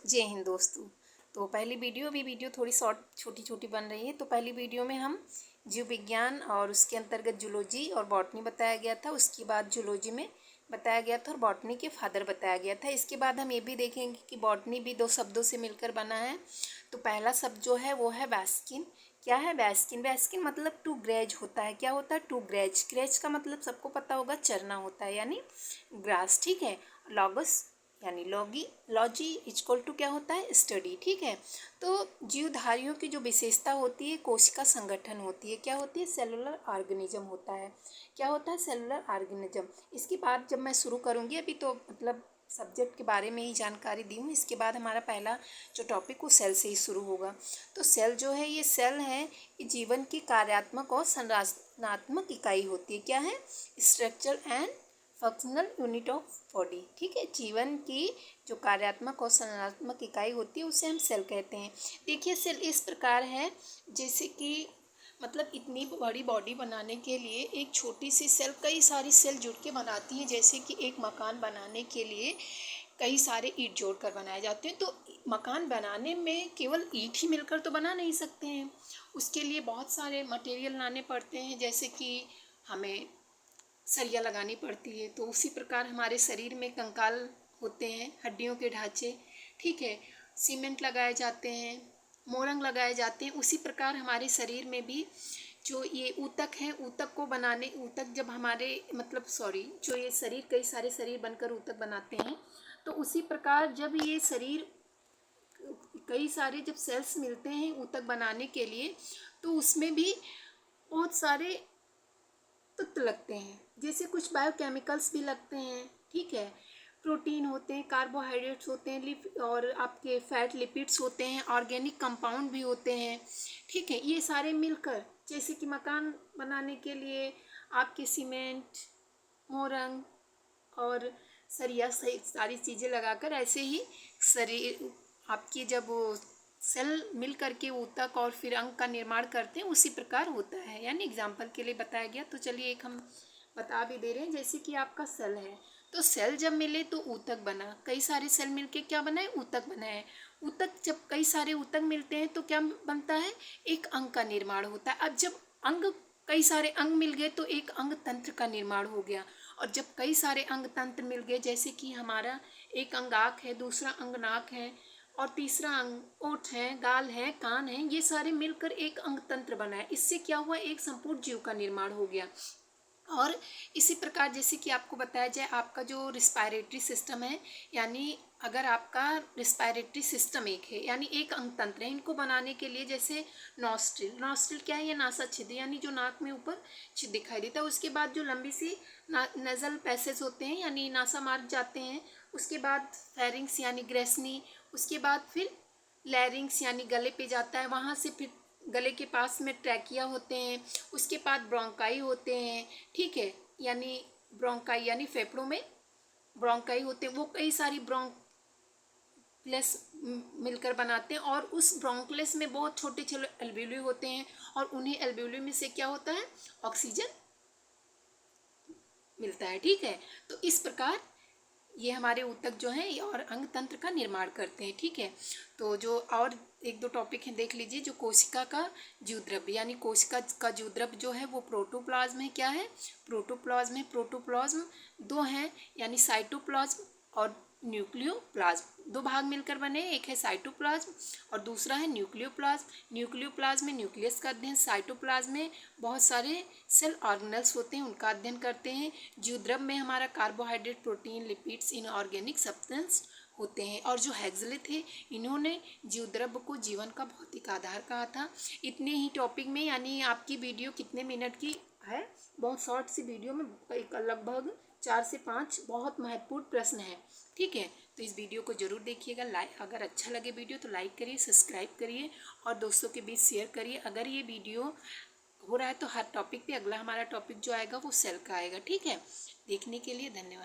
जय हिंद दोस्तों। तो पहली वीडियो थोड़ी शॉर्ट छोटी बन रही है। तो पहली वीडियो में हम जीव विज्ञान और उसके अंतर्गत जूलॉजी और बॉटनी बताया गया था। उसके बाद जूलॉजी में बताया गया था और बॉटनी के फादर बताया गया था। इसके बाद हम ये भी देखेंगे कि बॉटनी भी दो शब्दों से मिलकर बना है। तो पहला शब्द जो है वो है वैस्किन। क्या है वैस्किन? वैस्किन मतलब टू ग्रेज होता है। क्या होता है? To graze. ग्रेज का मतलब सबको पता होगा, चरना होता है यानी ग्रास। ठीक है। लॉगस यानी लॉजी इक्वल टू क्या होता है? स्टडी। ठीक है। तो जीवधारियों की जो विशेषता होती है कोशिका संगठन होती है। क्या होती है? सेलुलर ऑर्गेनिज्म होता है। क्या होता है? Cellular organism. इसकी बात जब मैं शुरू करूँगी, अभी तो मतलब सब्जेक्ट के बारे में ही जानकारी दी हूँ। इसके बाद हमारा पहला जो टॉपिक वो सेल से ही शुरू होगा। तो सेल जो है, ये सेल है, ये जीवन की कार्यात्मक और संरचनात्मक इकाई होती है। क्या है? Structure and functional unit of body. ठीक है। जीवन की जो कार्यात्मक और संरचनात्मक इकाई होती है उसे हम सेल कहते हैं। देखिए, सेल इस प्रकार है जैसे कि मतलब इतनी बड़ी बॉडी बनाने के लिए एक छोटी सी सेल कई सारी सेल जुड़ के बनाती हैं। जैसे कि एक मकान बनाने के लिए कई सारे ईंट जोड़कर बनाए जाते हैं। तो मकान बनाने में केवल ईंट ही मिलकर तो बना नहीं सकते हैं, उसके लिए बहुत सारे मटेरियल लाने पड़ते हैं। जैसे कि हमें सरिया लगानी पड़ती है। तो उसी प्रकार हमारे शरीर में कंकाल होते हैं, हड्डियों के ढांचे। ठीक है। सीमेंट लगाए जाते हैं, मोरंग लगाए जाते हैं। उसी प्रकार हमारे शरीर में भी जो ये ऊतक है, ऊतक को बनाने, ऊतक जब हमारे मतलब जो ये शरीर कई सारे शरीर बनकर ऊतक बनाते हैं, तो उसी प्रकार जब ये शरीर कई सारे जब सेल्स मिलते हैं ऊतक बनाने के लिए, तो उसमें भी बहुत सारे तत्व लगते हैं। जैसे कुछ बायोकेमिकल्स भी लगते हैं। ठीक है। प्रोटीन होते हैं, कार्बोहाइड्रेट्स होते हैं, और आपके फैट लिपिड्स होते हैं, ऑर्गेनिक कंपाउंड भी होते हैं। ठीक है। ये सारे मिलकर जैसे कि मकान बनाने के लिए आपके सीमेंट, मोरंग और सरिया सही सारी चीज़ें लगाकर ऐसे ही शरीर आपकी जब वो सेल मिल करके ऊतक और फिर अंग का निर्माण करते हैं, उसी प्रकार होता है। यानी एग्जाम्पल के लिए बताया गया। तो चलिए एक हम बता भी दे रहे हैं। जैसे कि आपका सेल है, तो सेल जब मिले तो ऊतक बना। कई सारे सेल मिलके क्या बना है? ऊतक बना है। ऊतक जब कई सारे ऊतक मिलते हैं तो क्या बनता है? एक अंग का निर्माण होता है। अब जब अंग कई सारे अंग मिल गए तो एक अंग तंत्र का निर्माण हो गया। और जब कई सारे अंग तंत्र मिल गए, जैसे कि हमारा एक अंग आँख है, दूसरा अंग नाक है और तीसरा अंग ओठ है, गाल है, कान है, ये सारे मिलकर एक अंग तंत्र बना है। इससे क्या हुआ? एक संपूर्ण जीव का निर्माण हो गया। और इसी प्रकार जैसे कि आपको बताया जाए, आपका जो रिस्पायरेटरी सिस्टम है, यानी अगर आपका रिस्पायरेटरी सिस्टम एक है यानी एक अंग तंत्र है, इनको बनाने के लिए जैसे नॉस्ट्रिल क्या है? ये नासा छिद्र, यानी जो नाक में ऊपर छिद्र दिखाई देता है। उसके बाद जो लंबी सी नजल पैसेज होते हैं यानी नासा मार्ग जाते हैं। उसके बाद फेरिंग्स यानी ग्रेसनी, उसके बाद फिर लैरिंग्स यानी गले पे जाता है। वहाँ से फिर गले के पास में ट्रैकिया होते हैं। उसके बाद ब्रोंकाई होते हैं। ठीक है। यानी ब्रोंकाई यानी फेफड़ों में ब्रोंकाई होते हैं। वो कई सारी ब्रोंकलेस मिलकर बनाते हैं। और उस ब्रोंकलेस में बहुत छोटे छोटे एल्ब्यूली होते हैं, और उन्हीं एल्ब्यूली में से क्या होता है? ऑक्सीजन मिलता है। ठीक है। तो इस प्रकार ये हमारे ऊतक जो हैं और अंग तंत्र का निर्माण करते हैं। ठीक है। तो जो और एक दो टॉपिक हैं देख लीजिए। जो कोशिका का जीवद्रव्य यानी कोशिका का जीवद्रव्य जो है वो प्रोटोप्लाज्म है। क्या है? प्रोटोप्लाज्म है। प्रोटोप्लाज्म दो हैं यानी साइटोप्लाज्म और न्यूक्लियोप्लाज्म। दो भाग मिलकर बने, एक है साइटोप्लाज्म और दूसरा है न्यूक्लियोप्लाज्म। न्यूक्लियोप्लाज्म में न्यूक्लियस का अध्ययन, साइटोप्लाज्म में बहुत सारे सेल ऑर्गेनल्स होते हैं, उनका अध्ययन करते हैं। जीवद्रव्य में हमारा carbohydrate, protein, lipids, inorganic substance होते हैं। और जो हैक्सले थे, इन्होंने जीवद्रव्य को जीवन का भौतिक आधार कहा था। इतने ही टॉपिक में, यानी आपकी वीडियो कितने मिनट की है? बहुत शॉर्ट सी वीडियो में लगभग 4 से 5 बहुत महत्वपूर्ण प्रश्न हैं। ठीक है। तो इस वीडियो को जरूर देखिएगा। अगर अच्छा लगे वीडियो तो लाइक करिए, सब्सक्राइब करिए और दोस्तों के बीच शेयर करिए। अगर ये वीडियो हो रहा है तो हर टॉपिक पे अगला हमारा टॉपिक जो आएगा वो सेल का आएगा। ठीक है। देखने के लिए धन्यवाद।